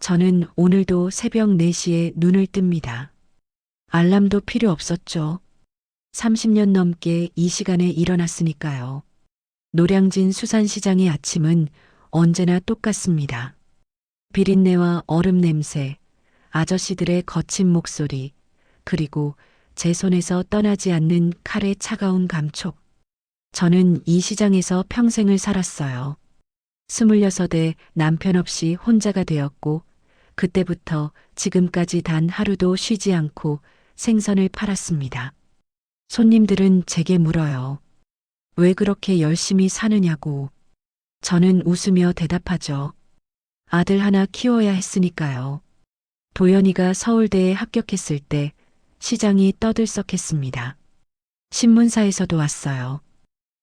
저는 오늘도 새벽 4시에 눈을 뜹니다. 알람도 필요 없었죠. 30년 넘게 이 시간에 일어났으니까요. 노량진 수산시장의 아침은 언제나 똑같습니다. 비린내와 얼음 냄새, 아저씨들의 거친 목소리, 그리고 제 손에서 떠나지 않는 칼의 차가운 감촉. 저는 이 시장에서 평생을 살았어요. 26에 남편 없이 혼자가 되었고, 그때부터 지금까지 단 하루도 쉬지 않고 생선을 팔았습니다. 손님들은 제게 물어요. 왜 그렇게 열심히 사느냐고. 저는 웃으며 대답하죠. 아들 하나 키워야 했으니까요. 도연이가 서울대에 합격했을 때 시장이 떠들썩했습니다. 신문사에서도 왔어요.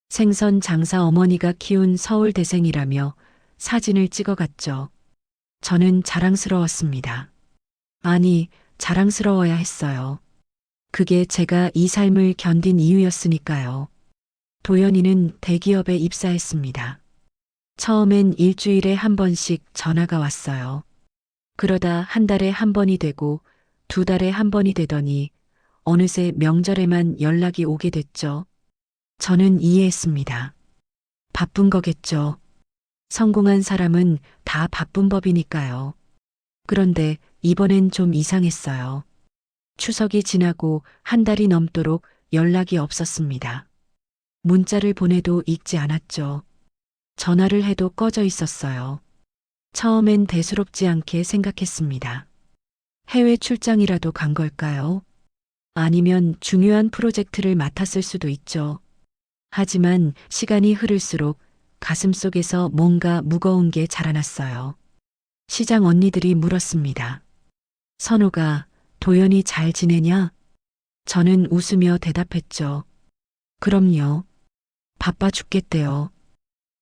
생선 장사 어머니가 키운 서울대생이라며 사진을 찍어갔죠. 저는 자랑스러웠습니다. 아니, 자랑스러워야 했어요. 그게 제가 이 삶을 견딘 이유였으니까요. 도연이는 대기업에 입사했습니다. 처음엔 일주일에 한 번씩 전화가 왔어요. 그러다 한 달에 한 번이 되고 2달에 한 번이 되더니 어느새 명절에만 연락이 오게 됐죠. 저는 이해했습니다. 바쁜 거겠죠. 성공한 사람은 다 바쁜 법이니까요. 그런데 이번엔 좀 이상했어요. 추석이 지나고 한 달이 넘도록 연락이 없었습니다. 문자를 보내도 읽지 않았죠. 전화를 해도 꺼져 있었어요. 처음엔 대수롭지 않게 생각했습니다. 해외 출장이라도 간 걸까요? 아니면 중요한 프로젝트를 맡았을 수도 있죠. 하지만 시간이 흐를수록 가슴속에서 뭔가 무거운 게 자라났어요. 시장 언니들이 물었습니다. 선우가 도연이 잘 지내냐? 저는 웃으며 대답했죠. 그럼요. 바빠 죽겠대요.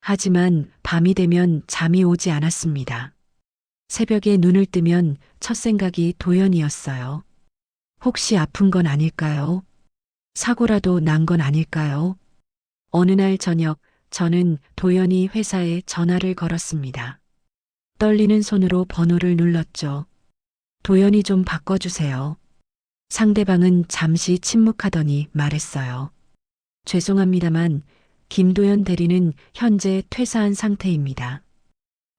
하지만 밤이 되면 잠이 오지 않았습니다. 새벽에 눈을 뜨면 첫 생각이 도연이었어요. 혹시 아픈 건 아닐까요? 사고라도 난 건 아닐까요? 어느 날 저녁 저는 도연이 회사에 전화를 걸었습니다. 떨리는 손으로 번호를 눌렀죠. 도연이 좀 바꿔주세요. 상대방은 잠시 침묵하더니 말했어요. 죄송합니다만 김도연 대리는 현재 퇴사한 상태입니다.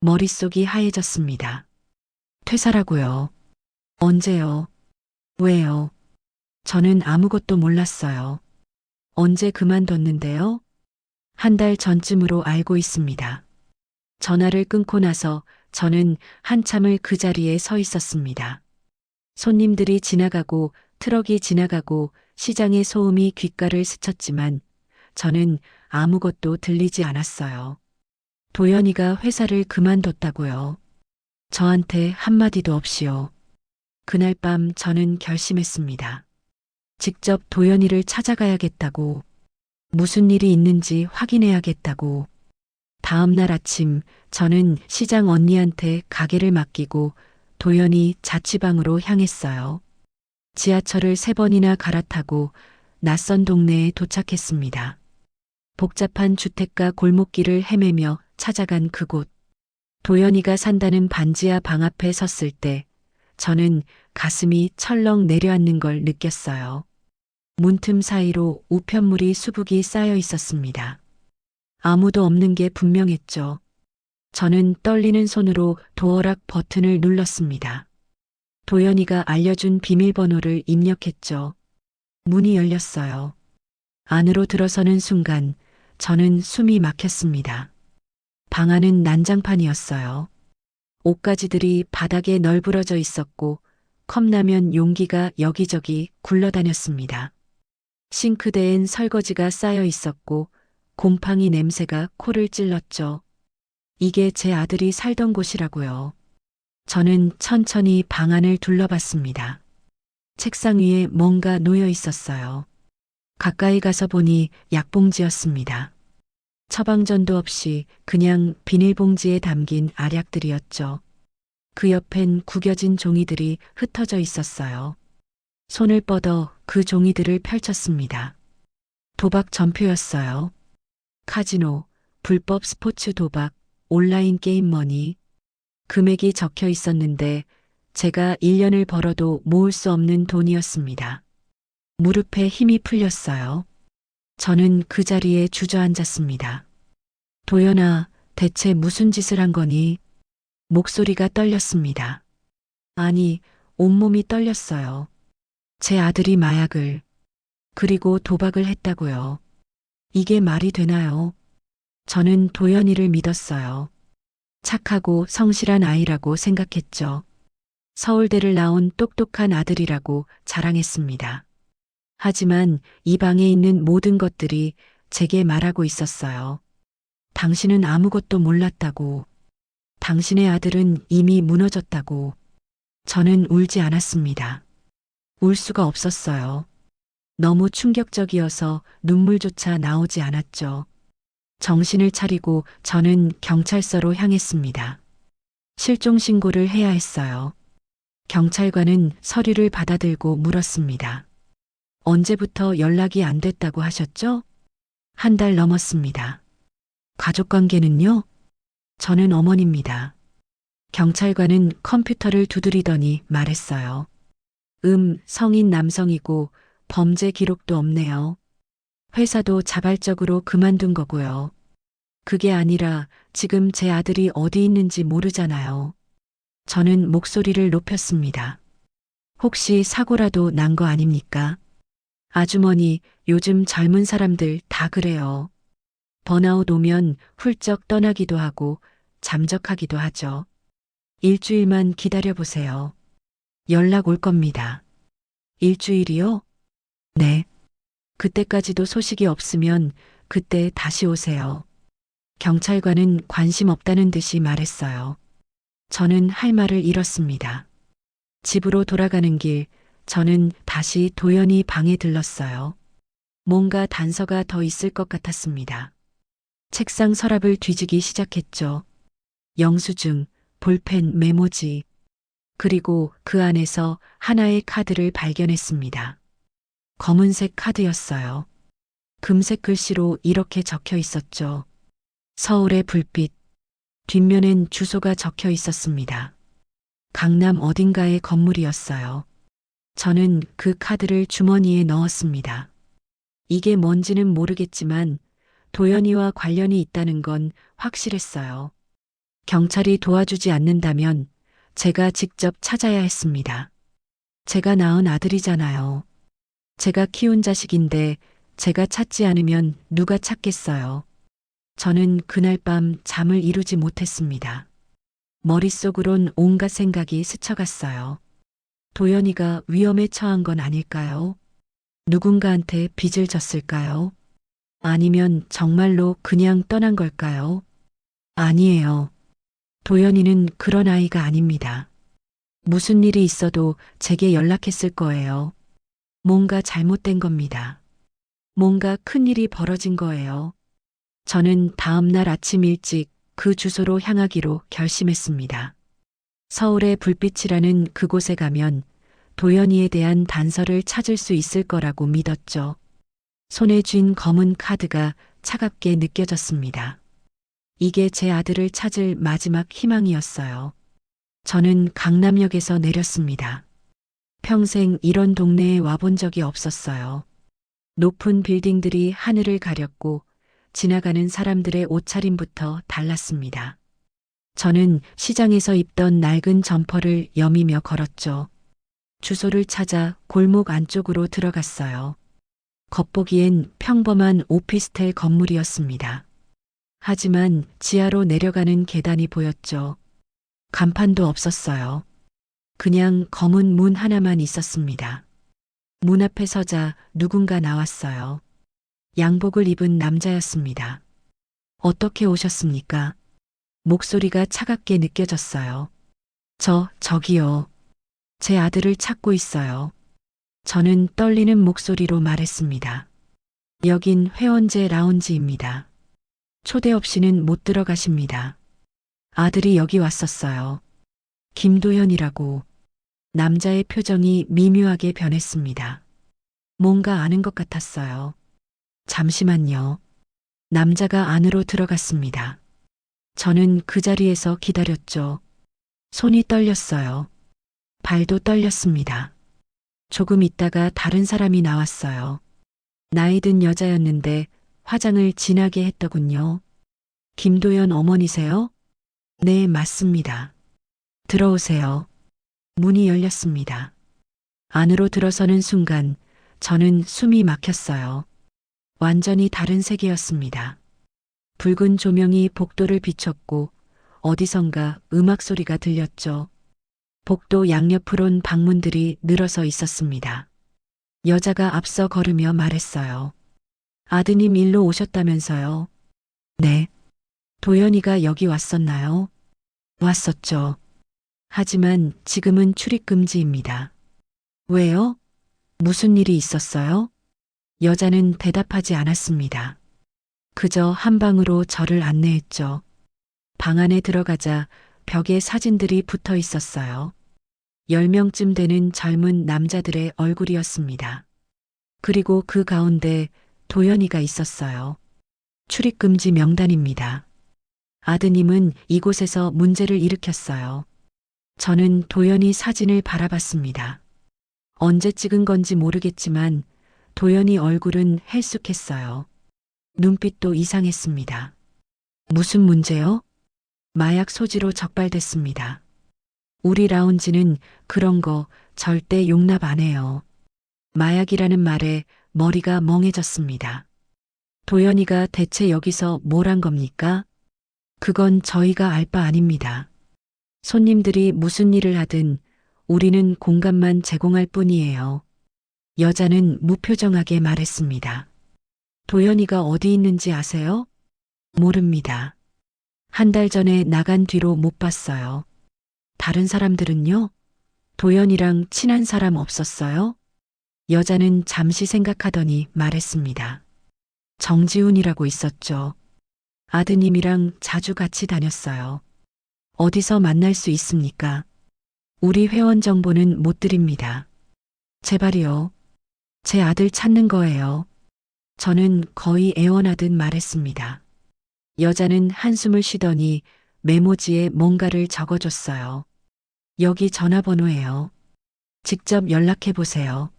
머릿속이 하얘졌습니다. 퇴사라고요. 언제요? 왜요? 저는 아무것도 몰랐어요. 언제 그만뒀는데요? 한 달 전쯤으로 알고 있습니다. 전화를 끊고 나서 저는 한참을 그 자리에 서 있었습니다. 손님들이 지나가고 트럭이 지나가고 시장의 소음이 귓가를 스쳤지만 저는 아무것도 들리지 않았어요. 도연이가 회사를 그만뒀다고요. 저한테 한마디도 없이요. 그날 밤 저는 결심했습니다. 직접 도연이를 찾아가야겠다고, 무슨 일이 있는지 확인해야겠다고. 다음 날 아침 저는 시장 언니한테 가게를 맡기고 도연이 자취방으로 향했어요. 지하철을 3번이나 갈아타고 낯선 동네에 도착했습니다. 복잡한 주택가 골목길을 헤매며 찾아간 그곳. 도연이가 산다는 반지하 방 앞에 섰을 때 저는 가슴이 철렁 내려앉는 걸 느꼈어요. 문틈 사이로 우편물이 수북이 쌓여 있었습니다. 아무도 없는 게 분명했죠. 저는 떨리는 손으로 도어락 버튼을 눌렀습니다. 도연이가 알려준 비밀번호를 입력했죠. 문이 열렸어요. 안으로 들어서는 순간 저는 숨이 막혔습니다. 방 안은 난장판이었어요. 옷가지들이 바닥에 널브러져 있었고 컵라면 용기가 여기저기 굴러다녔습니다. 싱크대엔 설거지가 쌓여 있었고 곰팡이 냄새가 코를 찔렀죠. 이게 제 아들이 살던 곳이라고요. 저는 천천히 방 안을 둘러봤습니다. 책상 위에 뭔가 놓여 있었어요. 가까이 가서 보니 약봉지였습니다. 처방전도 없이 그냥 비닐봉지에 담긴 알약들이었죠. 그 옆엔 구겨진 종이들이 흩어져 있었어요. 손을 뻗어 그 종이들을 펼쳤습니다. 도박 전표였어요. 카지노, 불법 스포츠 도박, 온라인 게임 머니. 금액이 적혀 있었는데 제가 1년을 벌어도 모을 수 없는 돈이었습니다. 무릎에 힘이 풀렸어요. 저는 그 자리에 주저앉았습니다. 도연아, 대체 무슨 짓을 한 거니? 목소리가 떨렸습니다. 아니, 온몸이 떨렸어요. 제 아들이 마약을, 그리고 도박을 했다고요. 이게 말이 되나요? 저는 도연이를 믿었어요. 착하고 성실한 아이라고 생각했죠. 서울대를 나온 똑똑한 아들이라고 자랑했습니다. 하지만 이 방에 있는 모든 것들이 제게 말하고 있었어요. 당신은 아무것도 몰랐다고. 당신의 아들은 이미 무너졌다고. 저는 울지 않았습니다. 울 수가 없었어요. 너무 충격적이어서 눈물조차 나오지 않았죠. 정신을 차리고 저는 경찰서로 향했습니다. 실종 신고를 해야 했어요. 경찰관은 서류를 받아들고 물었습니다. 언제부터 연락이 안 됐다고 하셨죠? 한 달 넘었습니다. 가족관계는요? 저는 어머니입니다. 경찰관은 컴퓨터를 두드리더니 말했어요. 성인 남성이고 범죄 기록도 없네요. 회사도 자발적으로 그만둔 거고요. 그게 아니라 지금 제 아들이 어디 있는지 모르잖아요. 저는 목소리를 높였습니다. 혹시 사고라도 난 거 아닙니까? 아주머니, 요즘 젊은 사람들 다 그래요. 번아웃 오면 훌쩍 떠나기도 하고 잠적하기도 하죠. 일주일만 기다려보세요. 연락 올 겁니다. 일주일이요? 네. 그때까지도 소식이 없으면 그때 다시 오세요. 경찰관은 관심 없다는 듯이 말했어요. 저는 할 말을 잃었습니다. 집으로 돌아가는 길, 저는 다시 도연이 방에 들렀어요. 뭔가 단서가 더 있을 것 같았습니다. 책상 서랍을 뒤지기 시작했죠. 영수증, 볼펜, 메모지, 그리고 그 안에서 하나의 카드를 발견했습니다. 검은색 카드였어요. 금색 글씨로 이렇게 적혀 있었죠. 서울의 불빛. 뒷면엔 주소가 적혀 있었습니다. 강남 어딘가의 건물이었어요. 저는 그 카드를 주머니에 넣었습니다. 이게 뭔지는 모르겠지만 도연이와 관련이 있다는 건 확실했어요. 경찰이 도와주지 않는다면 제가 직접 찾아야 했습니다. 제가 낳은 아들이잖아요. 제가 키운 자식인데 제가 찾지 않으면 누가 찾겠어요. 저는 그날 밤 잠을 이루지 못했습니다. 머릿속으론 온갖 생각이 스쳐갔어요. 도연이가 위험에 처한 건 아닐까요? 누군가한테 빚을 졌을까요? 아니면 정말로 그냥 떠난 걸까요? 아니에요. 도연이는 그런 아이가 아닙니다. 무슨 일이 있어도 제게 연락했을 거예요. 뭔가 잘못된 겁니다. 뭔가 큰일이 벌어진 거예요. 저는 다음 날 아침 일찍 그 주소로 향하기로 결심했습니다. 서울의 불빛이라는 그곳에 가면 도연이에 대한 단서를 찾을 수 있을 거라고 믿었죠. 손에 쥔 검은 카드가 차갑게 느껴졌습니다. 이게 제 아들을 찾을 마지막 희망이었어요. 저는 강남역에서 내렸습니다. 평생 이런 동네에 와본 적이 없었어요. 높은 빌딩들이 하늘을 가렸고 지나가는 사람들의 옷차림부터 달랐습니다. 저는 시장에서 입던 낡은 점퍼를 여미며 걸었죠. 주소를 찾아 골목 안쪽으로 들어갔어요. 겉보기엔 평범한 오피스텔 건물이었습니다. 하지만 지하로 내려가는 계단이 보였죠. 간판도 없었어요. 그냥 검은 문 하나만 있었습니다. 문 앞에 서자 누군가 나왔어요. 양복을 입은 남자였습니다. 어떻게 오셨습니까? 목소리가 차갑게 느껴졌어요. 저기요. 제 아들을 찾고 있어요. 저는 떨리는 목소리로 말했습니다. 여긴 회원제 라운지입니다. 초대 없이는 못 들어가십니다. 아들이 여기 왔었어요. 김도현이라고. 남자의 표정이 미묘하게 변했습니다. 뭔가 아는 것 같았어요. 잠시만요. 남자가 안으로 들어갔습니다. 저는 그 자리에서 기다렸죠. 손이 떨렸어요. 발도 떨렸습니다. 조금 있다가 다른 사람이 나왔어요. 나이 든 여자였는데 화장을 진하게 했더군요. 김도연 어머니세요? 네, 맞습니다. 들어오세요. 문이 열렸습니다. 안으로 들어서는 순간 저는 숨이 막혔어요. 완전히 다른 세계였습니다. 붉은 조명이 복도를 비췄고 어디선가 음악 소리가 들렸죠. 복도 양옆으론 방문들이 늘어서 있었습니다. 여자가 앞서 걸으며 말했어요. 아드님 일로 오셨다면서요? 네. 도연이가 여기 왔었나요? 왔었죠. 하지만 지금은 출입 금지입니다. 왜요? 무슨 일이 있었어요? 여자는 대답하지 않았습니다. 그저 한 방으로 저를 안내했죠. 방 안에 들어가자 벽에 사진들이 붙어 있었어요. 10명쯤 되는 젊은 남자들의 얼굴이었습니다. 그리고 그 가운데 도연이가 있었어요. 출입금지 명단입니다. 아드님은 이곳에서 문제를 일으켰어요. 저는 도연이 사진을 바라봤습니다. 언제 찍은 건지 모르겠지만 도연이 얼굴은 헬쑥했어요. 눈빛도 이상했습니다. 무슨 문제요? 마약 소지로 적발됐습니다. 우리 라운지는 그런 거 절대 용납 안 해요. 마약이라는 말에 머리가 멍해졌습니다. 도연이가 대체 여기서 뭘 한 겁니까? 그건 저희가 알 바 아닙니다. 손님들이 무슨 일을 하든 우리는 공간만 제공할 뿐이에요. 여자는 무표정하게 말했습니다. 도연이가 어디 있는지 아세요? 모릅니다. 한 달 전에 나간 뒤로 못 봤어요. 다른 사람들은요? 도연이랑 친한 사람 없었어요? 여자는 잠시 생각하더니 말했습니다. 정지훈이라고 있었죠. 아드님이랑 자주 같이 다녔어요. 어디서 만날 수 있습니까? 우리 회원 정보는 못 드립니다. 제발이요. 제 아들 찾는 거예요. 저는 거의 애원하듯 말했습니다. 여자는 한숨을 쉬더니 메모지에 뭔가를 적어줬어요. 여기 전화번호예요. 직접 연락해 보세요.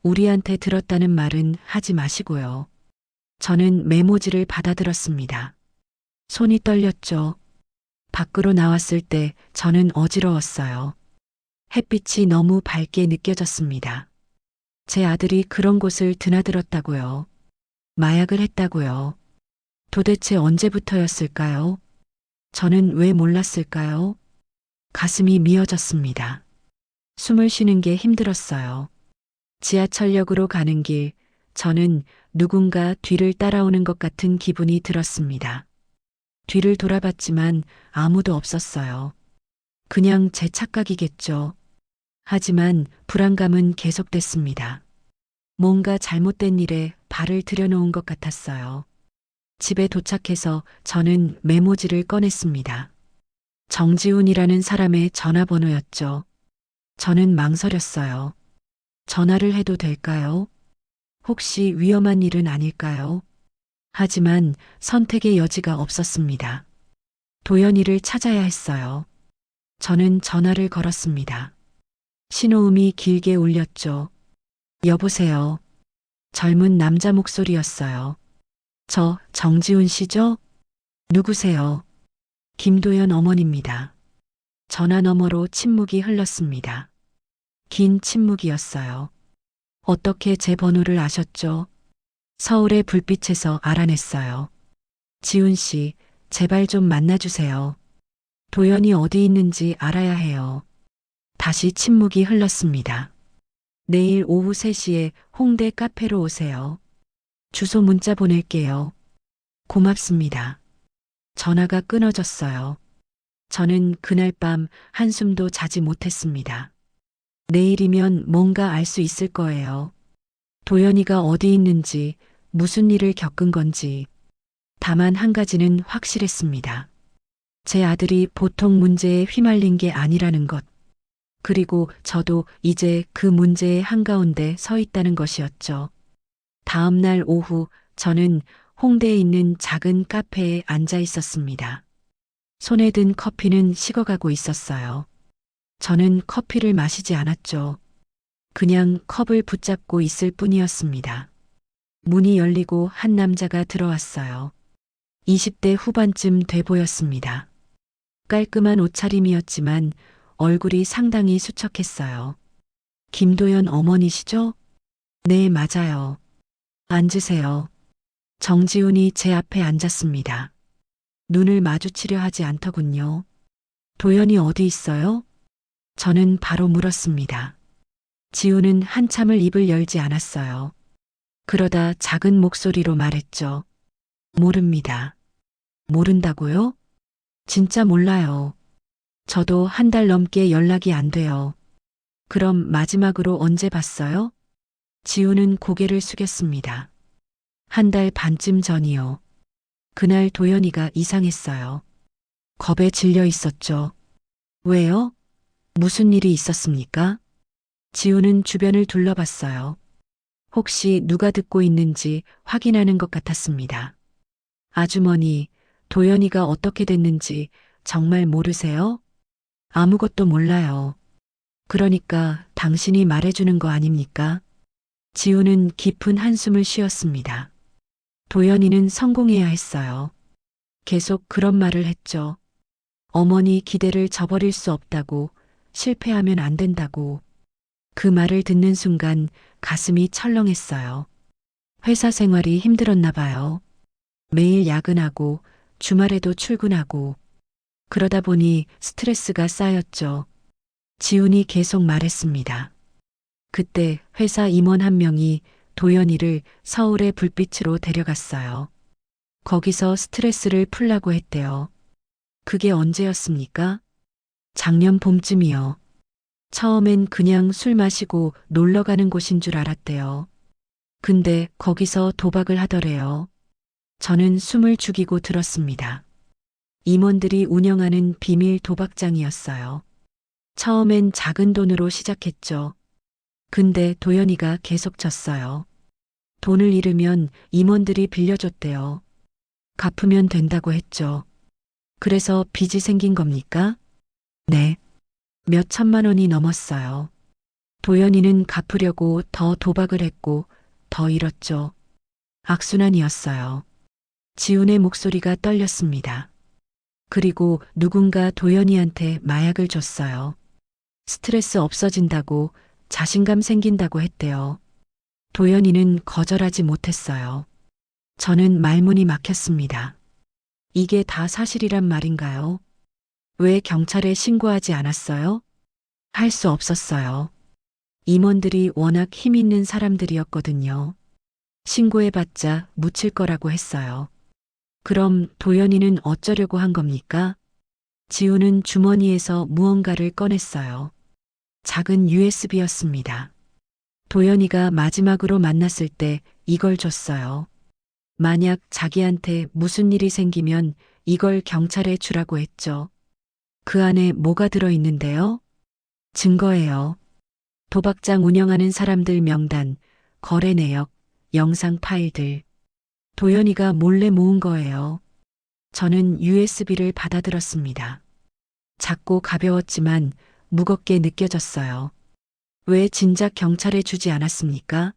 우리한테 들었다는 말은 하지 마시고요. 저는 메모지를 받아들었습니다. 손이 떨렸죠. 밖으로 나왔을 때 저는 어지러웠어요. 햇빛이 너무 밝게 느껴졌습니다. 제 아들이 그런 곳을 드나들었다고요. 마약을 했다고요. 도대체 언제부터였을까요? 저는 왜 몰랐을까요? 가슴이 미어졌습니다. 숨을 쉬는 게 힘들었어요. 지하철역으로 가는 길, 저는 누군가 뒤를 따라오는 것 같은 기분이 들었습니다. 뒤를 돌아봤지만 아무도 없었어요. 그냥 제 착각이겠죠. 하지만 불안감은 계속됐습니다. 뭔가 잘못된 일에 발을 들여놓은 것 같았어요. 집에 도착해서 저는 메모지를 꺼냈습니다. 정지훈이라는 사람의 전화번호였죠. 저는 망설였어요. 전화를 해도 될까요? 혹시 위험한 일은 아닐까요? 하지만 선택의 여지가 없었습니다. 도연이를 찾아야 했어요. 저는 전화를 걸었습니다. 신호음이 길게 울렸죠. 여보세요. 젊은 남자 목소리였어요. 저 정지훈 씨죠? 누구세요? 김도연 어머니입니다. 전화 너머로 침묵이 흘렀습니다. 긴 침묵이었어요. 어떻게 제 번호를 아셨죠? 서울의 불빛에서 알아냈어요. 지훈 씨, 제발 좀 만나주세요. 도연이 어디 있는지 알아야 해요. 다시 침묵이 흘렀습니다. 내일 오후 3시에 홍대 카페로 오세요. 주소 문자 보낼게요. 고맙습니다. 전화가 끊어졌어요. 저는 그날 밤 한숨도 자지 못했습니다. 내일이면 뭔가 알 수 있을 거예요. 도연이가 어디 있는지, 무슨 일을 겪은 건지. 다만 한 가지는 확실했습니다. 제 아들이 보통 문제에 휘말린 게 아니라는 것. 그리고 저도 이제 그 문제의 한가운데 서 있다는 것이었죠. 다음 날 오후 저는 홍대에 있는 작은 카페에 앉아 있었습니다. 손에 든 커피는 식어가고 있었어요. 저는 커피를 마시지 않았죠. 그냥 컵을 붙잡고 있을 뿐이었습니다. 문이 열리고 한 남자가 들어왔어요. 20대 후반쯤 돼 보였습니다. 깔끔한 옷차림이었지만 얼굴이 상당히 수척했어요. 김도연 어머니시죠? 네, 맞아요. 앉으세요. 정지훈이 제 앞에 앉았습니다. 눈을 마주치려 하지 않더군요. 도연이 어디 있어요? 저는 바로 물었습니다. 지훈은 한참을 입을 열지 않았어요. 그러다 작은 목소리로 말했죠. 모릅니다. 모른다고요? 진짜 몰라요. 저도 한 달 넘게 연락이 안 돼요. 그럼 마지막으로 언제 봤어요? 지우는 고개를 숙였습니다. 한 달 반쯤 전이요. 그날 도연이가 이상했어요. 겁에 질려 있었죠. 왜요? 무슨 일이 있었습니까? 지우는 주변을 둘러봤어요. 혹시 누가 듣고 있는지 확인하는 것 같았습니다. 아주머니, 도연이가 어떻게 됐는지 정말 모르세요? 아무것도 몰라요. 그러니까 당신이 말해주는 거 아닙니까? 지우는 깊은 한숨을 쉬었습니다. 도연이는 성공해야 했어요. 계속 그런 말을 했죠. 어머니 기대를 저버릴 수 없다고, 실패하면 안 된다고. 그 말을 듣는 순간 가슴이 철렁했어요. 회사 생활이 힘들었나 봐요. 매일 야근하고 주말에도 출근하고 그러다 보니 스트레스가 쌓였죠. 지훈이 계속 말했습니다. 그때 회사 임원 한 명이 도연이를 서울의 불빛으로 데려갔어요. 거기서 스트레스를 풀라고 했대요. 그게 언제였습니까? 작년 봄쯤이요. 처음엔 그냥 술 마시고 놀러 가는 곳인 줄 알았대요. 근데 거기서 도박을 하더래요. 저는 숨을 죽이고 들었습니다. 임원들이 운영하는 비밀 도박장이었어요. 처음엔 작은 돈으로 시작했죠. 근데 도연이가 계속 졌어요. 돈을 잃으면 임원들이 빌려줬대요. 갚으면 된다고 했죠. 그래서 빚이 생긴 겁니까? 네. 몇 천만 원이 넘었어요. 도연이는 갚으려고 더 도박을 했고 더 잃었죠. 악순환이었어요. 지훈의 목소리가 떨렸습니다. 그리고 누군가 도연이한테 마약을 줬어요. 스트레스 없어진다고 자신감 생긴다고 했대요. 도연이는 거절하지 못했어요. 저는 말문이 막혔습니다. 이게 다 사실이란 말인가요? 왜 경찰에 신고하지 않았어요? 할 수 없었어요. 임원들이 워낙 힘 있는 사람들이었거든요. 신고해봤자 묻힐 거라고 했어요. 그럼 도연이는 어쩌려고 한 겁니까? 지우는 주머니에서 무언가를 꺼냈어요. 작은 USB였습니다. 도연이가 마지막으로 만났을 때 이걸 줬어요. 만약 자기한테 무슨 일이 생기면 이걸 경찰에 주라고 했죠. 그 안에 뭐가 들어있는데요? 증거예요. 도박장 운영하는 사람들 명단, 거래 내역, 영상 파일들. 도연이가 몰래 모은 거예요. 저는 USB를 받아들었습니다. 작고 가벼웠지만 무겁게 느껴졌어요. 왜 진작 경찰에 주지 않았습니까?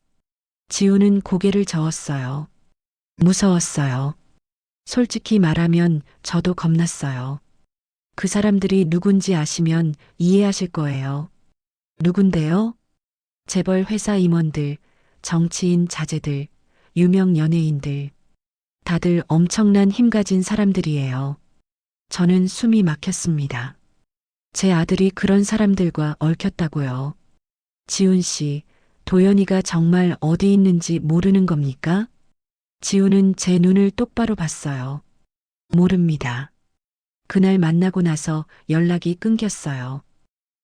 지우는 고개를 저었어요. 무서웠어요. 솔직히 말하면 저도 겁났어요. 그 사람들이 누군지 아시면 이해하실 거예요. 누군데요? 재벌 회사 임원들, 정치인 자제들, 유명 연예인들. 다들 엄청난 힘 가진 사람들이에요. 저는 숨이 막혔습니다. 제 아들이 그런 사람들과 얽혔다고요. 지훈 씨, 도연이가 정말 어디 있는지 모르는 겁니까? 지훈은 제 눈을 똑바로 봤어요. 모릅니다. 그날 만나고 나서 연락이 끊겼어요.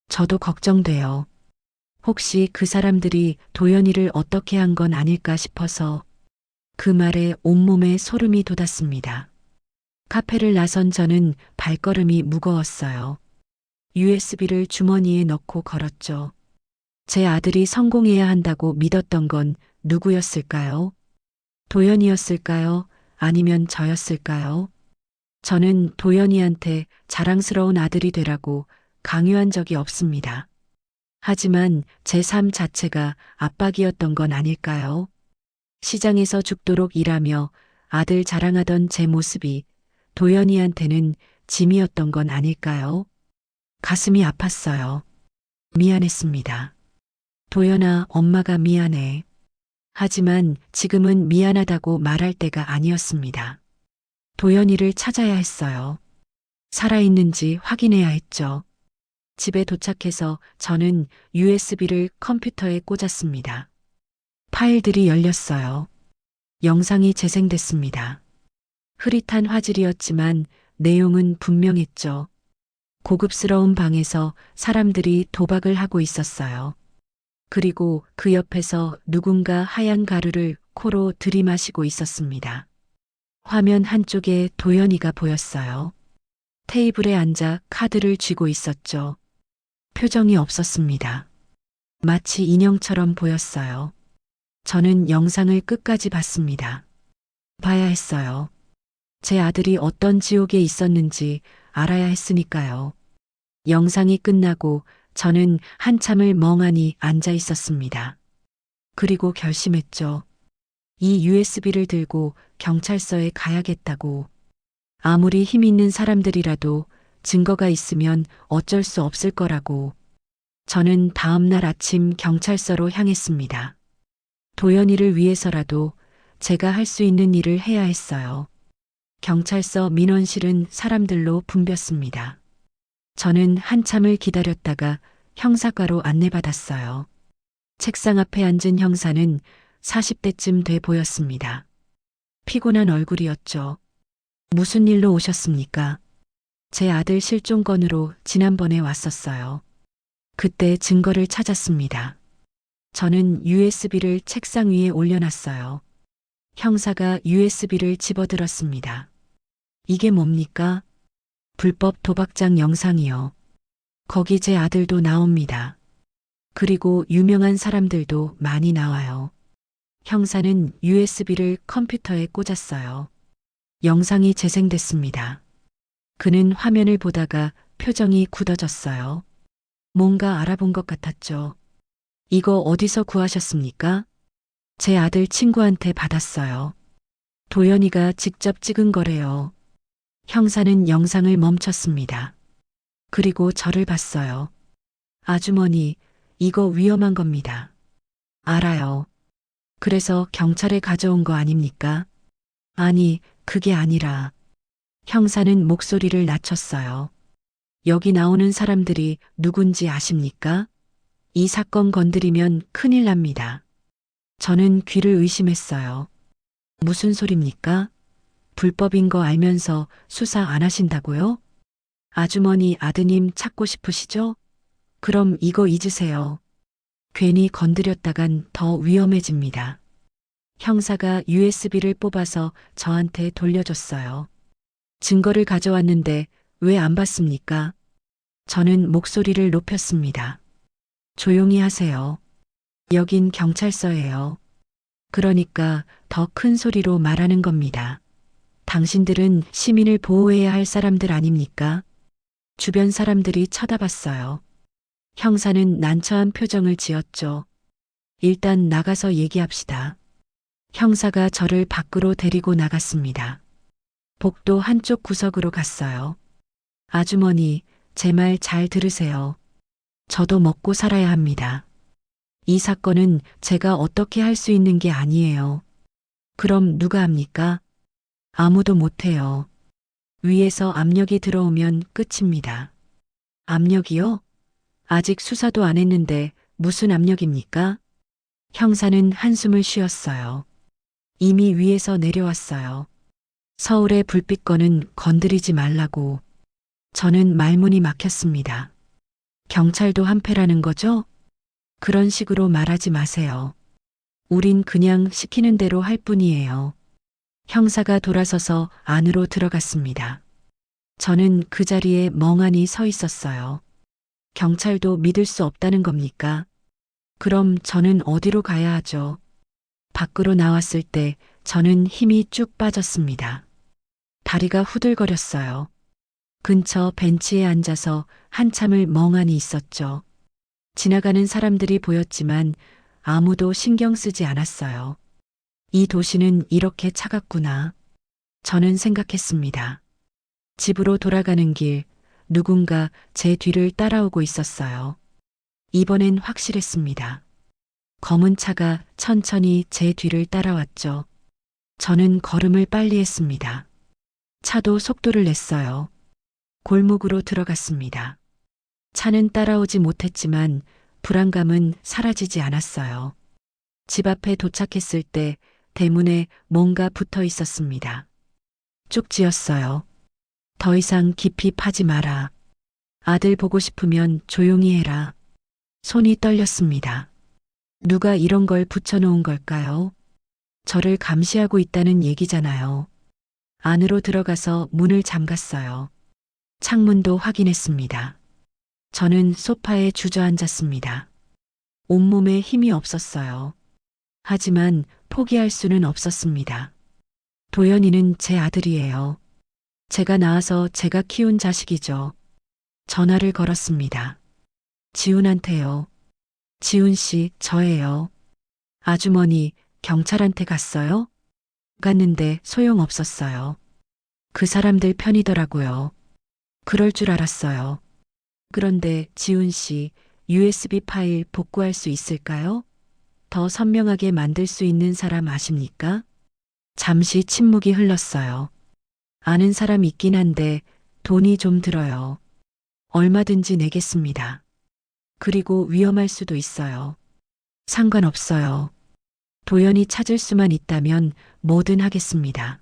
저도 걱정돼요. 혹시 그 사람들이 도연이를 어떻게 한 건 아닐까 싶어서 그 말에 온몸에 소름이 돋았습니다. 카페를 나선 저는 발걸음이 무거웠어요. USB를 주머니에 넣고 걸었죠. 제 아들이 성공해야 한다고 믿었던 건 누구였을까요? 도연이였을까요? 아니면 저였을까요? 저는 도연이한테 자랑스러운 아들이 되라고 강요한 적이 없습니다. 하지만 제 삶 자체가 압박이었던 건 아닐까요? 시장에서 죽도록 일하며 아들 자랑하던 제 모습이 도연이한테는 짐이었던 건 아닐까요? 가슴이 아팠어요. 미안했습니다. 도연아, 엄마가 미안해. 하지만 지금은 미안하다고 말할 때가 아니었습니다. 도연이를 찾아야 했어요. 살아있는지 확인해야 했죠. 집에 도착해서 저는 USB를 컴퓨터에 꽂았습니다. 파일들이 열렸어요. 영상이 재생됐습니다. 흐릿한 화질이었지만 내용은 분명했죠. 고급스러운 방에서 사람들이 도박을 하고 있었어요. 그리고 그 옆에서 누군가 하얀 가루를 코로 들이마시고 있었습니다. 화면 한쪽에 도연이가 보였어요. 테이블에 앉아 카드를 쥐고 있었죠. 표정이 없었습니다. 마치 인형처럼 보였어요. 저는 영상을 끝까지 봤습니다. 봐야 했어요. 제 아들이 어떤 지옥에 있었는지 알아야 했으니까요. 영상이 끝나고 저는 한참을 멍하니 앉아 있었습니다. 그리고 결심했죠. 이 USB를 들고 경찰서에 가야겠다고. 아무리 힘 있는 사람들이라도 증거가 있으면 어쩔 수 없을 거라고. 저는 다음 날 아침 경찰서로 향했습니다. 도연이를 위해서라도 제가 할 수 있는 일을 해야 했어요. 경찰서 민원실은 사람들로 붐볐습니다. 저는 한참을 기다렸다가 형사과로 안내받았어요. 책상 앞에 앉은 형사는 40대쯤 돼 보였습니다. 피곤한 얼굴이었죠. 무슨 일로 오셨습니까? 제 아들 실종 건으로 지난번에 왔었어요. 그때 증거를 찾았습니다. 저는 USB를 책상 위에 올려놨어요. 형사가 USB를 집어들었습니다. 이게 뭡니까? 불법 도박장 영상이요. 거기 제 아들도 나옵니다. 그리고 유명한 사람들도 많이 나와요. 형사는 USB를 컴퓨터에 꽂았어요. 영상이 재생됐습니다. 그는 화면을 보다가 표정이 굳어졌어요. 뭔가 알아본 것 같았죠. 이거 어디서 구하셨습니까? 제 아들 친구한테 받았어요. 도연이가 직접 찍은 거래요. 형사는 영상을 멈췄습니다. 그리고 저를 봤어요. 아주머니, 이거 위험한 겁니다. 알아요. 그래서 경찰에 가져온 거 아닙니까? 아니, 그게 아니라. 형사는 목소리를 낮췄어요. 여기 나오는 사람들이 누군지 아십니까? 이 사건 건드리면 큰일 납니다. 저는 귀를 의심했어요. 무슨 소립니까? 불법인 거 알면서 수사 안 하신다고요? 아주머니 아드님 찾고 싶으시죠? 그럼 이거 잊으세요. 괜히 건드렸다간 더 위험해집니다. 형사가 USB를 뽑아서 저한테 돌려줬어요. 증거를 가져왔는데 왜 안 받습니까? 저는 목소리를 높였습니다. 조용히 하세요. 여긴 경찰서예요. 그러니까 더 큰 소리로 말하는 겁니다. 당신들은 시민을 보호해야 할 사람들 아닙니까? 주변 사람들이 쳐다봤어요. 형사는 난처한 표정을 지었죠. 일단 나가서 얘기합시다. 형사가 저를 밖으로 데리고 나갔습니다. 복도 한쪽 구석으로 갔어요. 아주머니, 제 말 잘 들으세요. 저도 먹고 살아야 합니다. 이 사건은 제가 어떻게 할 수 있는 게 아니에요. 그럼 누가 합니까? 아무도 못해요. 위에서 압력이 들어오면 끝입니다. 압력이요? 아직 수사도 안 했는데 무슨 압력입니까? 형사는 한숨을 쉬었어요. 이미 위에서 내려왔어요. 서울의 불빛권은 건드리지 말라고. 저는 말문이 막혔습니다. 경찰도 한패라는 거죠? 그런 식으로 말하지 마세요. 우린 그냥 시키는 대로 할 뿐이에요. 형사가 돌아서서 안으로 들어갔습니다. 저는 그 자리에 멍하니 서 있었어요. 경찰도 믿을 수 없다는 겁니까? 그럼 저는 어디로 가야 하죠? 밖으로 나왔을 때 저는 힘이 쭉 빠졌습니다. 다리가 후들거렸어요. 근처 벤치에 앉아서 한참을 멍하니 있었죠. 지나가는 사람들이 보였지만 아무도 신경 쓰지 않았어요. 이 도시는 이렇게 차갑구나. 저는 생각했습니다. 집으로 돌아가는 길, 누군가 제 뒤를 따라오고 있었어요. 이번엔 확실했습니다. 검은 차가 천천히 제 뒤를 따라왔죠. 저는 걸음을 빨리 했습니다. 차도 속도를 냈어요. 골목으로 들어갔습니다. 차는 따라오지 못했지만 불안감은 사라지지 않았어요. 집 앞에 도착했을 때 대문에 뭔가 붙어 있었습니다. 쪽지였어요. 더 이상 깊이 파지 마라. 아들 보고 싶으면 조용히 해라. 손이 떨렸습니다. 누가 이런 걸 붙여놓은 걸까요? 저를 감시하고 있다는 얘기잖아요. 안으로 들어가서 문을 잠갔어요. 창문도 확인했습니다. 저는 소파에 주저앉았습니다. 온몸에 힘이 없었어요. 하지만 포기할 수는 없었습니다. 도연이는 제 아들이에요. 제가 낳아서 제가 키운 자식이죠. 전화를 걸었습니다. 지훈한테요. 지훈 씨, 저예요. 아주머니, 경찰한테 갔어요? 갔는데 소용없었어요. 그 사람들 편이더라고요. 그럴 줄 알았어요. 그런데 지훈 씨, USB 파일 복구할 수 있을까요? 더 선명하게 만들 수 있는 사람 아십니까? 잠시 침묵이 흘렀어요. 아는 사람 있긴 한데 돈이 좀 들어요. 얼마든지 내겠습니다. 그리고 위험할 수도 있어요. 상관없어요. 도연이 찾을 수만 있다면 뭐든 하겠습니다.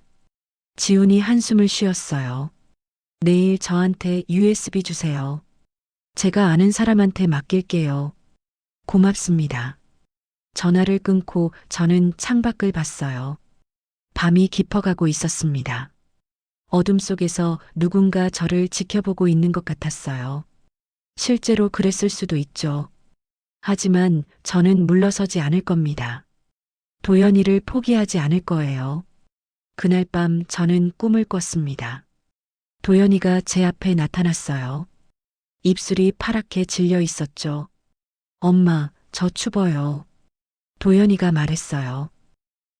지훈이 한숨을 쉬었어요. 내일 저한테 USB 주세요. 제가 아는 사람한테 맡길게요. 고맙습니다. 전화를 끊고 저는 창밖을 봤어요. 밤이 깊어가고 있었습니다. 어둠 속에서 누군가 저를 지켜보고 있는 것 같았어요. 실제로 그랬을 수도 있죠. 하지만 저는 물러서지 않을 겁니다. 도연이를 포기하지 않을 거예요. 그날 밤 저는 꿈을 꿨습니다. 도연이가 제 앞에 나타났어요. 입술이 파랗게 질려 있었죠. 엄마, 저 추워요. 도연이가 말했어요.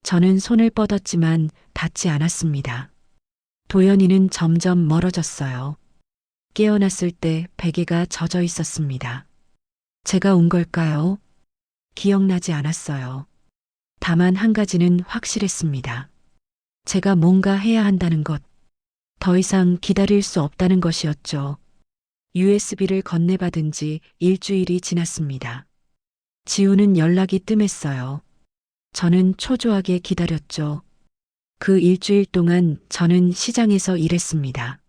저는 손을 뻗었지만 닿지 않았습니다. 도연이는 점점 멀어졌어요. 깨어났을 때 베개가 젖어 있었습니다. 제가 온 걸까요? 기억나지 않았어요. 다만 한 가지는 확실했습니다. 제가 뭔가 해야 한다는 것, 더 이상 기다릴 수 없다는 것이었죠. USB를 건네받은 지 일주일이 지났습니다. 지우는 연락이 뜸했어요. 저는 초조하게 기다렸죠. 그 일주일 동안 저는 시장에서 일했습니다.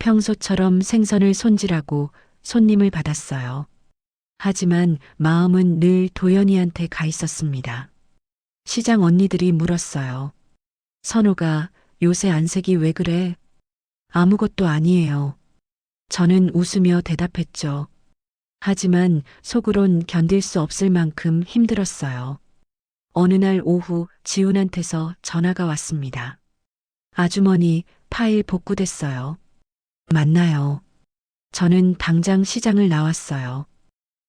평소처럼 생선을 손질하고 손님을 받았어요. 하지만 마음은 늘 도연이한테 가 있었습니다. 시장 언니들이 물었어요. 선호가 요새 안색이 왜 그래? 아무것도 아니에요. 저는 웃으며 대답했죠. 하지만 속으론 견딜 수 없을 만큼 힘들었어요. 어느 날 오후 지훈한테서 전화가 왔습니다. 아주머니, 파일 복구됐어요. 맞나요? 저는 당장 시장을 나왔어요.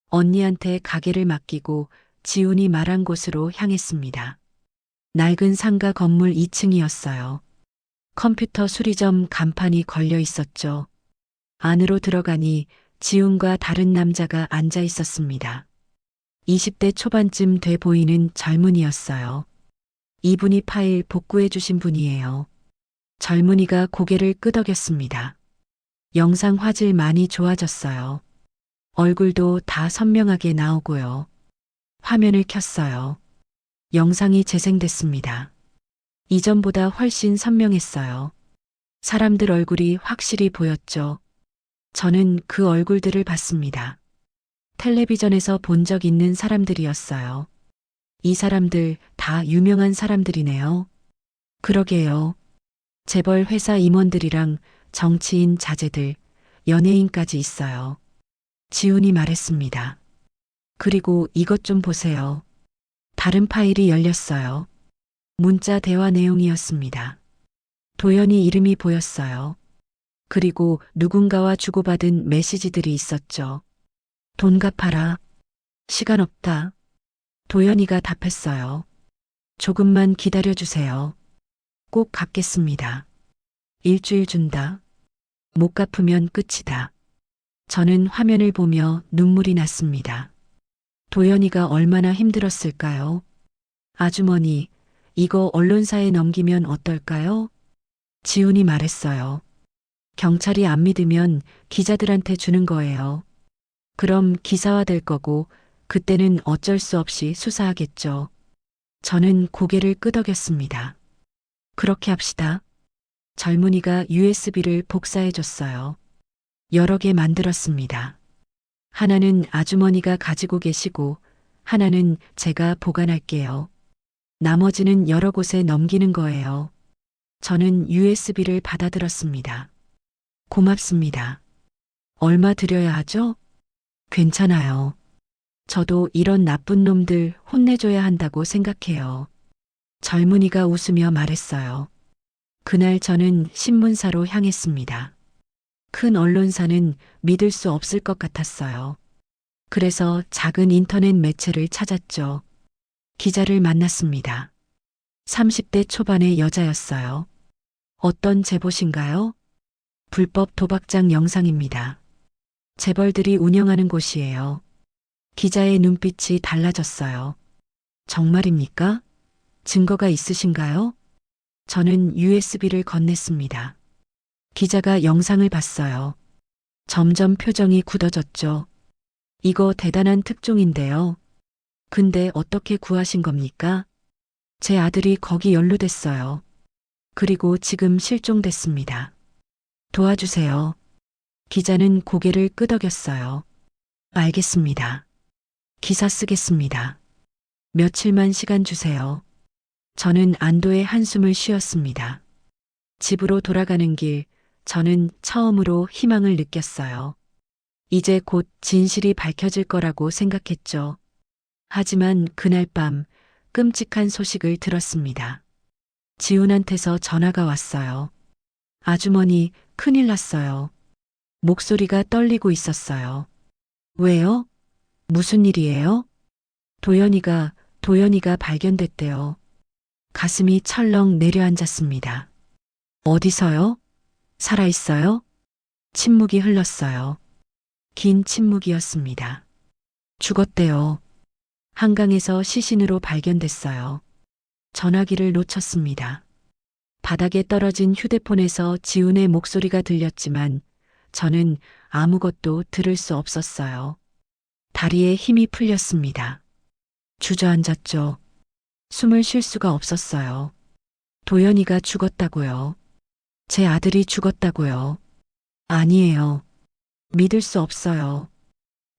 언니한테 가게를 맡기고 지훈이 말한 곳으로 향했습니다. 낡은 상가 건물 2층이었어요. 컴퓨터 수리점 간판이 걸려 있었죠. 안으로 들어가니 지훈과 다른 남자가 앉아 있었습니다. 20대 초반쯤 돼 보이는 젊은이였어요. 이분이 파일 복구해 주신 분이에요. 젊은이가 고개를 끄덕였습니다. 영상 화질 많이 좋아졌어요. 얼굴도 다 선명하게 나오고요. 화면을 켰어요. 영상이 재생됐습니다. 이전보다 훨씬 선명했어요. 사람들 얼굴이 확실히 보였죠. 저는 그 얼굴들을 봤습니다. 텔레비전에서 본 적 있는 사람들이었어요. 이 사람들 다 유명한 사람들이네요. 그러게요. 재벌 회사 임원들이랑 정치인 자제들, 연예인까지 있어요. 지훈이 말했습니다. 그리고 이것 좀 보세요. 다른 파일이 열렸어요. 문자 대화 내용이었습니다. 도연이 이름이 보였어요. 그리고 누군가와 주고받은 메시지들이 있었죠. 돈 갚아라. 시간 없다. 도연이가 답했어요. 조금만 기다려주세요. 꼭 갚겠습니다. 일주일 준다. 못 갚으면 끝이다. 저는 화면을 보며 눈물이 났습니다. 도연이가 얼마나 힘들었을까요? 아주머니, 이거 언론사에 넘기면 어떨까요? 지훈이 말했어요. 경찰이 안 믿으면 기자들한테 주는 거예요. 그럼 기사화될 거고 그때는 어쩔 수 없이 수사하겠죠. 저는 고개를 끄덕였습니다. 그렇게 합시다. 젊은이가 USB를 복사해 줬어요. 여러 개 만들었습니다. 하나는 아주머니가 가지고 계시고 하나는 제가 보관할게요. 나머지는 여러 곳에 넘기는 거예요. 저는 USB를 받아들었습니다. 고맙습니다. 얼마 드려야 하죠? 괜찮아요. 저도 이런 나쁜 놈들 혼내줘야 한다고 생각해요. 젊은이가 웃으며 말했어요. 그날 저는 신문사로 향했습니다. 큰 언론사는 믿을 수 없을 것 같았어요. 그래서 작은 인터넷 매체를 찾았죠. 기자를 만났습니다. 30대 초반의 여자였어요. 어떤 제보신가요? 불법 도박장 영상입니다. 재벌들이 운영하는 곳이에요. 기자의 눈빛이 달라졌어요. 정말입니까? 증거가 있으신가요? 저는 USB를 건넸습니다. 기자가 영상을 봤어요. 점점 표정이 굳어졌죠. 이거 대단한 특종인데요. 근데 어떻게 구하신 겁니까? 제 아들이 거기 연루됐어요. 그리고 지금 실종됐습니다. 도와주세요. 기자는 고개를 끄덕였어요. 알겠습니다. 기사 쓰겠습니다. 며칠만 시간 주세요. 저는 안도의 한숨을 쉬었습니다. 집으로 돌아가는 길, 저는 처음으로 희망을 느꼈어요. 이제 곧 진실이 밝혀질 거라고 생각했죠. 하지만 그날 밤 끔찍한 소식을 들었습니다. 지훈한테서 전화가 왔어요. 아주머니, 큰일 났어요. 목소리가 떨리고 있었어요. 왜요? 무슨 일이에요? 도연이가 발견됐대요. 가슴이 철렁 내려앉았습니다. 어디서요? 살아있어요? 침묵이 흘렀어요. 긴 침묵이었습니다. 죽었대요. 한강에서 시신으로 발견됐어요. 전화기를 놓쳤습니다. 바닥에 떨어진 휴대폰에서 지훈의 목소리가 들렸지만 저는 아무것도 들을 수 없었어요. 다리에 힘이 풀렸습니다. 주저앉았죠. 숨을 쉴 수가 없었어요. 도연이가 죽었다고요. 제 아들이 죽었다고요. 아니에요. 믿을 수 없어요.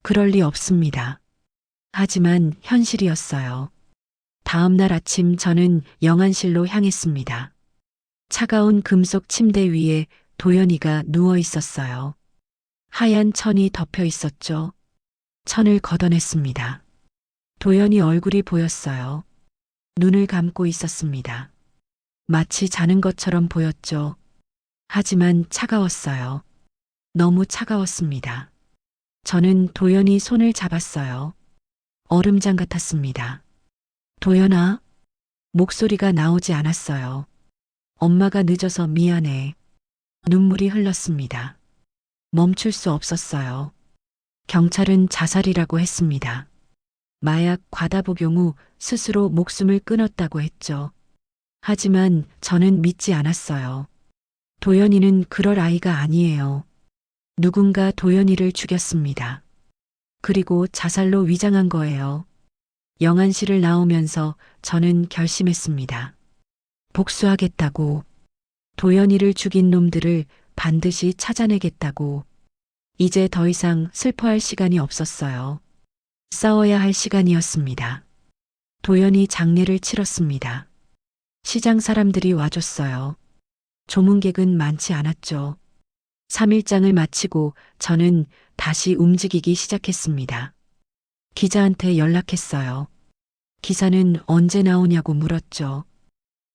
그럴 리 없습니다. 하지만 현실이었어요. 다음 날 아침 저는 영안실로 향했습니다. 차가운 금속 침대 위에 도연이가 누워 있었어요. 하얀 천이 덮여 있었죠. 천을 걷어냈습니다. 도연이 얼굴이 보였어요. 눈을 감고 있었습니다. 마치 자는 것처럼 보였죠. 하지만 차가웠어요. 너무 차가웠습니다. 저는 도연이 손을 잡았어요. 얼음장 같았습니다. 도연아, 목소리가 나오지 않았어요. 엄마가 늦어서 미안해. 눈물이 흘렀습니다. 멈출 수 없었어요. 경찰은 자살이라고 했습니다. 마약 과다 복용 후 스스로 목숨을 끊었다고 했죠. 하지만 저는 믿지 않았어요. 도연이는 그럴 아이가 아니에요. 누군가 도연이를 죽였습니다. 그리고 자살로 위장한 거예요. 영안실을 나오면서 저는 결심했습니다. 복수하겠다고. 도연이를 죽인 놈들을 반드시 찾아내겠다고. 이제 더 이상 슬퍼할 시간이 없었어요. 싸워야 할 시간이었습니다. 도연이 장례를 치렀습니다. 시장 사람들이 와줬어요. 조문객은 많지 않았죠. 3일장을 마치고 저는 다시 움직이기 시작했습니다. 기자한테 연락했어요. 기사는 언제 나오냐고 물었죠.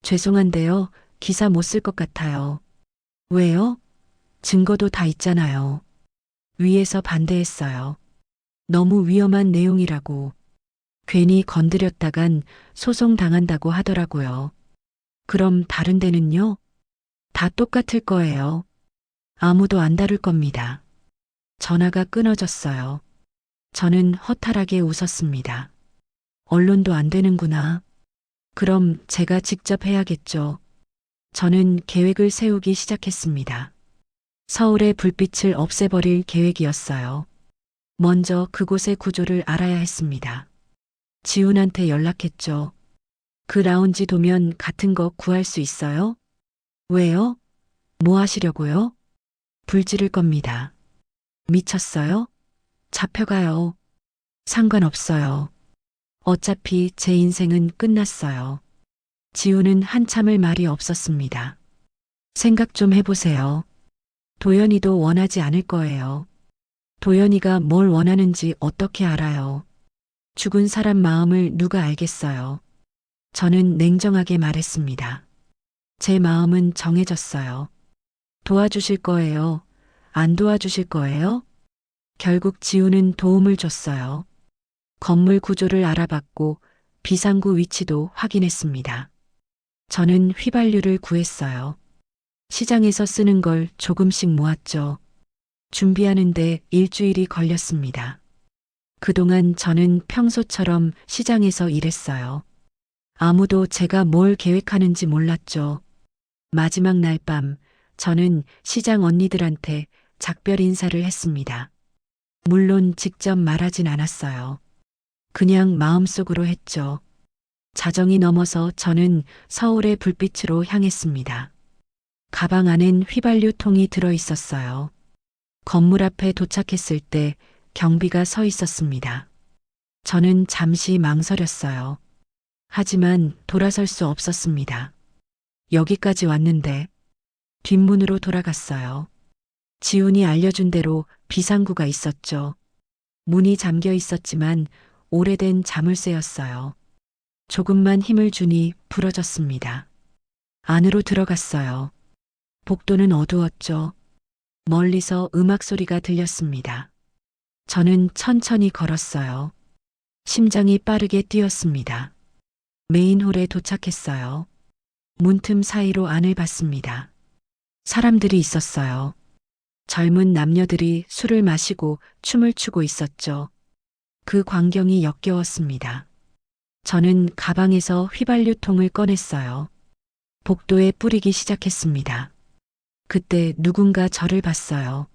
죄송한데요. 기사 못 쓸 것 같아요. 왜요? 증거도 다 있잖아요. 위에서 반대했어요. 너무 위험한 내용이라고. 괜히 건드렸다간 소송 당한다고 하더라고요. 그럼 다른 데는요? 다 똑같을 거예요. 아무도 안 다룰 겁니다. 전화가 끊어졌어요. 저는 허탈하게 웃었습니다. 언론도 안 되는구나. 그럼 제가 직접 해야겠죠. 저는 계획을 세우기 시작했습니다. 서울의 불빛을 없애버릴 계획이었어요. 먼저 그곳의 구조를 알아야 했습니다. 지훈한테 연락했죠. 그 라운지 도면 같은 거 구할 수 있어요? 왜요? 뭐 하시려고요? 불 지를 겁니다. 미쳤어요? 잡혀가요. 상관없어요. 어차피 제 인생은 끝났어요. 지우는 한참을 말이 없었습니다. 생각 좀 해보세요. 도연이도 원하지 않을 거예요. 도연이가 뭘 원하는지 어떻게 알아요? 죽은 사람 마음을 누가 알겠어요? 저는 냉정하게 말했습니다. 제 마음은 정해졌어요. 도와주실 거예요? 안 도와주실 거예요? 결국 지우는 도움을 줬어요. 건물 구조를 알아봤고 비상구 위치도 확인했습니다. 저는 휘발유를 구했어요. 시장에서 쓰는 걸 조금씩 모았죠. 준비하는데 일주일이 걸렸습니다. 그동안 저는 평소처럼 시장에서 일했어요. 아무도 제가 뭘 계획하는지 몰랐죠. 마지막 날 밤, 저는 시장 언니들한테 작별 인사를 했습니다. 물론 직접 말하진 않았어요. 그냥 마음속으로 했죠. 자정이 넘어서 저는 서울의 불빛으로 향했습니다. 가방 안엔 휘발유 통이 들어 있었어요. 건물 앞에 도착했을 때 경비가 서 있었습니다. 저는 잠시 망설였어요. 하지만 돌아설 수 없었습니다. 여기까지 왔는데 뒷문으로 돌아갔어요. 지훈이 알려준 대로 비상구가 있었죠. 문이 잠겨 있었지만 오래된 자물쇠였어요. 조금만 힘을 주니 부러졌습니다. 안으로 들어갔어요. 복도는 어두웠죠. 멀리서 음악 소리가 들렸습니다. 저는 천천히 걸었어요. 심장이 빠르게 뛰었습니다. 메인홀에 도착했어요. 문틈 사이로 안을 봤습니다. 사람들이 있었어요. 젊은 남녀들이 술을 마시고 춤을 추고 있었죠. 그 광경이 역겨웠습니다. 저는 가방에서 휘발유통을 꺼냈어요. 복도에 뿌리기 시작했습니다. 그때 누군가 저를 봤어요.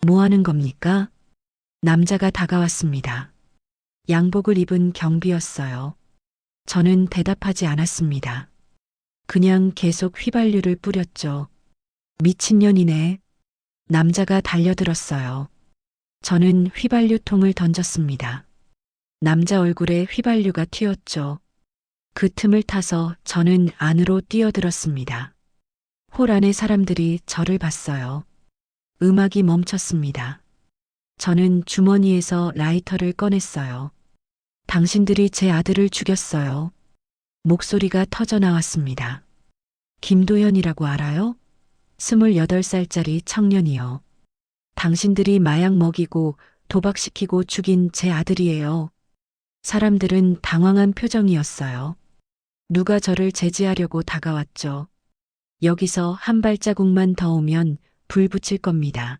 뭐 하는 겁니까? 남자가 다가왔습니다. 양복을 입은 경비였어요. 저는 대답하지 않았습니다. 그냥 계속 휘발유를 뿌렸죠. 미친년이네. 남자가 달려들었어요. 저는 휘발유통을 던졌습니다. 남자 얼굴에 휘발유가 튀었죠. 그 틈을 타서 저는 안으로 뛰어들었습니다. 홀 안의 사람들이 저를 봤어요. 음악이 멈췄습니다. 저는 주머니에서 라이터를 꺼냈어요. 당신들이 제 아들을 죽였어요. 목소리가 터져 나왔습니다. 김도현이라고 알아요? 28살짜리 청년이요. 당신들이 마약 먹이고 도박시키고 죽인 제 아들이에요. 사람들은 당황한 표정이었어요. 누가 저를 제지하려고 다가왔죠. 여기서 한 발자국만 더 오면 불 붙일 겁니다.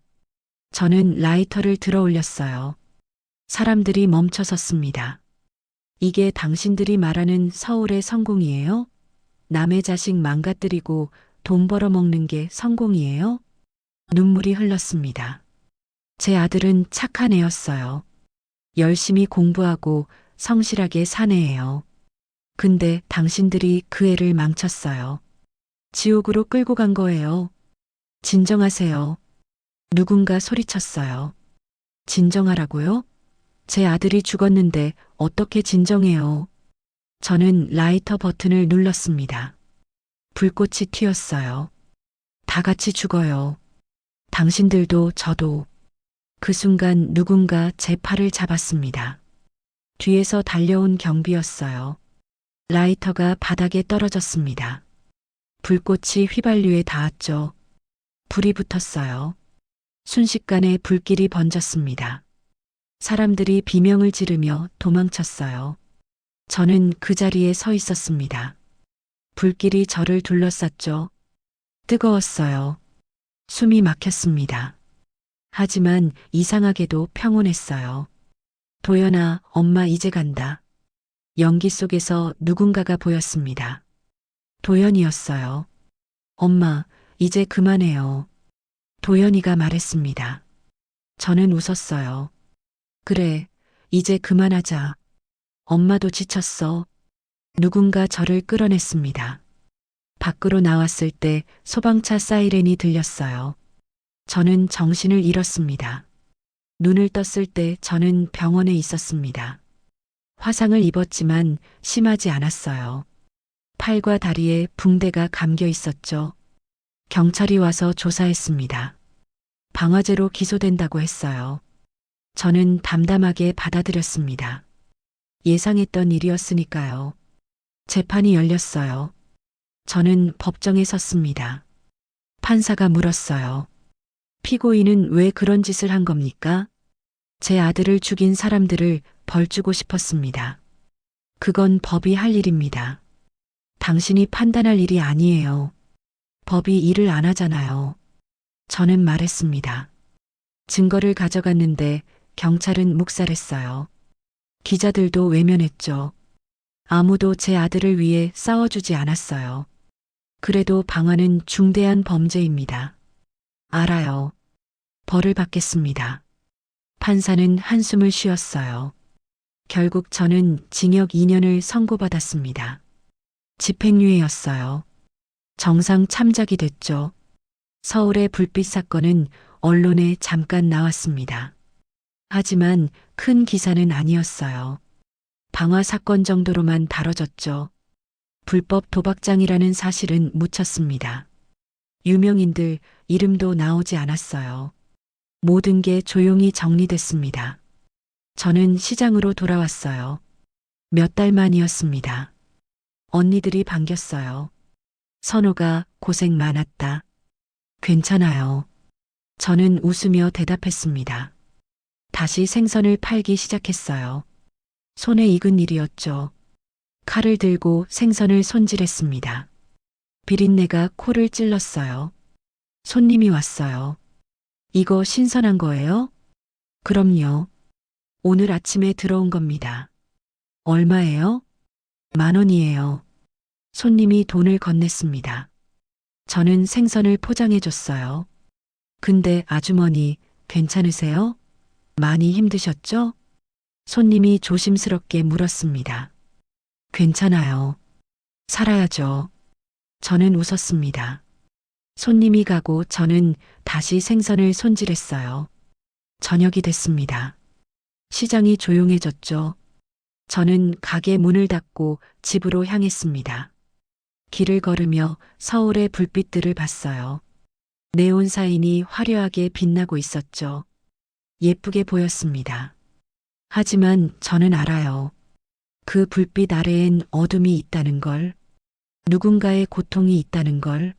저는 라이터를 들어 올렸어요. 사람들이 멈춰 섰습니다. 이게 당신들이 말하는 서울의 성공이에요? 남의 자식 망가뜨리고 돈 벌어먹는 게 성공이에요? 눈물이 흘렀습니다. 제 아들은 착한 애였어요. 열심히 공부하고 성실하게 산 애예요. 근데 당신들이 그 애를 망쳤어요. 지옥으로 끌고 간 거예요. 진정하세요. 누군가 소리쳤어요. 진정하라고요? 제 아들이 죽었는데 어떻게 진정해요? 저는 라이터 버튼을 눌렀습니다. 불꽃이 튀었어요. 다 같이 죽어요. 당신들도 저도. 그 순간 누군가 제 팔을 잡았습니다. 뒤에서 달려온 경비였어요. 라이터가 바닥에 떨어졌습니다. 불꽃이 휘발유에 닿았죠. 불이 붙었어요. 순식간에 불길이 번졌습니다. 사람들이 비명을 지르며 도망쳤어요. 저는 그 자리에 서 있었습니다. 불길이 저를 둘러쌌죠. 뜨거웠어요. 숨이 막혔습니다. 하지만 이상하게도 평온했어요. 도연아, 엄마 이제 간다. 연기 속에서 누군가가 보였습니다. 도연이었어요. 엄마, 이제 그만해요. 도연이가 말했습니다. 저는 웃었어요. 그래, 이제 그만하자. 엄마도 지쳤어. 누군가 저를 끌어냈습니다. 밖으로 나왔을 때 소방차 사이렌이 들렸어요. 저는 정신을 잃었습니다. 눈을 떴을 때 저는 병원에 있었습니다. 화상을 입었지만 심하지 않았어요. 팔과 다리에 붕대가 감겨 있었죠. 경찰이 와서 조사했습니다. 방화제로 기소된다고 했어요. 저는 담담하게 받아들였습니다. 예상했던 일이었으니까요. 재판이 열렸어요. 저는 법정에 섰습니다. 판사가 물었어요. 피고인은 왜 그런 짓을 한 겁니까? 제 아들을 죽인 사람들을 벌 주고 싶었습니다. 그건 법이 할 일입니다. 당신이 판단할 일이 아니에요. 법이 일을 안 하잖아요. 저는 말했습니다. 증거를 가져갔는데 경찰은 묵살했어요. 기자들도 외면했죠. 아무도 제 아들을 위해 싸워주지 않았어요. 그래도 방화는 중대한 범죄입니다. 알아요. 벌을 받겠습니다. 판사는 한숨을 쉬었어요. 결국 저는 징역 2년을 선고받았습니다. 집행유예였어요. 정상 참작이 됐죠. 서울의 불빛 사건은 언론에 잠깐 나왔습니다. 하지만 큰 기사는 아니었어요. 방화 사건 정도로만 다뤄졌죠. 불법 도박장이라는 사실은 묻혔습니다. 유명인들 이름도 나오지 않았어요. 모든 게 조용히 정리됐습니다. 저는 시장으로 돌아왔어요. 몇 달 만이었습니다. 언니들이 반겼어요. 선호가 고생 많았다. 괜찮아요. 저는 웃으며 대답했습니다. 다시 생선을 팔기 시작했어요. 손에 익은 일이었죠. 칼을 들고 생선을 손질했습니다. 비린내가 코를 찔렀어요. 손님이 왔어요. 이거 신선한 거예요? 그럼요. 오늘 아침에 들어온 겁니다. 얼마예요? 10,000원이에요. 손님이 돈을 건넸습니다. 저는 생선을 포장해 줬어요. 근데 아주머니, 괜찮으세요? 많이 힘드셨죠? 손님이 조심스럽게 물었습니다. 괜찮아요. 살아야죠. 저는 웃었습니다. 손님이 가고 저는 다시 생선을 손질했어요. 저녁이 됐습니다. 시장이 조용해졌죠. 저는 가게 문을 닫고 집으로 향했습니다. 길을 걸으며 서울의 불빛들을 봤어요. 네온 사인이 화려하게 빛나고 있었죠. 예쁘게 보였습니다. 하지만 저는 알아요. 그 불빛 아래엔 어둠이 있다는 걸, 누군가의 고통이 있다는 걸.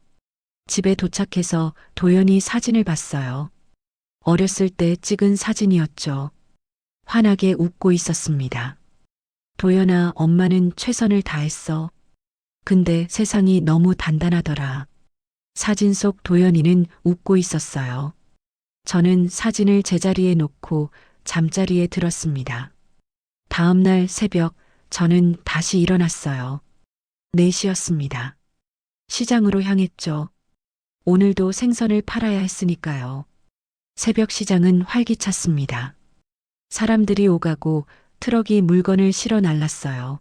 집에 도착해서 도연이 사진을 봤어요. 어렸을 때 찍은 사진이었죠. 환하게 웃고 있었습니다. 도연아, 엄마는 최선을 다했어. 근데 세상이 너무 단단하더라. 사진 속 도연이는 웃고 있었어요. 저는 사진을 제자리에 놓고 잠자리에 들었습니다. 다음 날 새벽 저는 다시 일어났어요. 4시였습니다. 시장으로 향했죠. 오늘도 생선을 팔아야 했으니까요. 새벽 시장은 활기찼습니다. 사람들이 오가고 트럭이 물건을 실어 날랐어요.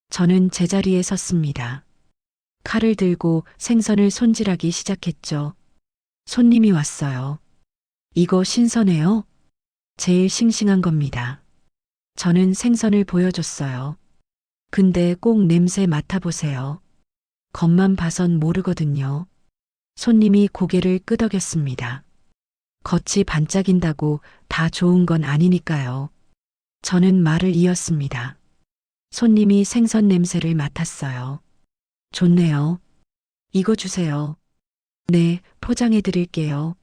저는 제자리에 섰습니다. 칼을 들고 생선을 손질하기 시작했죠. 손님이 왔어요. 이거 신선해요? 제일 싱싱한 겁니다. 저는 생선을 보여줬어요. 근데 꼭 냄새 맡아보세요. 겉만 봐선 모르거든요. 손님이 고개를 끄덕였습니다. 겉이 반짝인다고 다 좋은 건 아니니까요. 저는 말을 이었습니다. 손님이 생선 냄새를 맡았어요. 좋네요. 이거 주세요. 네, 포장해 드릴게요.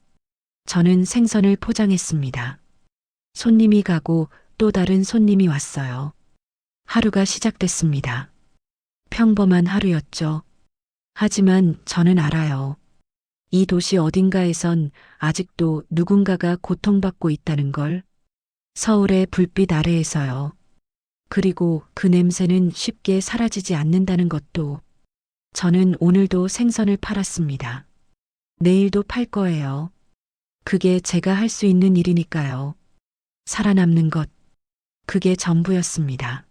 저는 생선을 포장했습니다. 손님이 가고 또 다른 손님이 왔어요. 하루가 시작됐습니다. 평범한 하루였죠. 하지만 저는 알아요. 이 도시 어딘가에선 아직도 누군가가 고통받고 있다는 걸. 서울의 불빛 아래에서요. 그리고 그 냄새는 쉽게 사라지지 않는다는 것도. 저는 오늘도 생선을 팔았습니다. 내일도 팔 거예요. 그게 제가 할 수 있는 일이니까요. 살아남는 것, 그게 전부였습니다.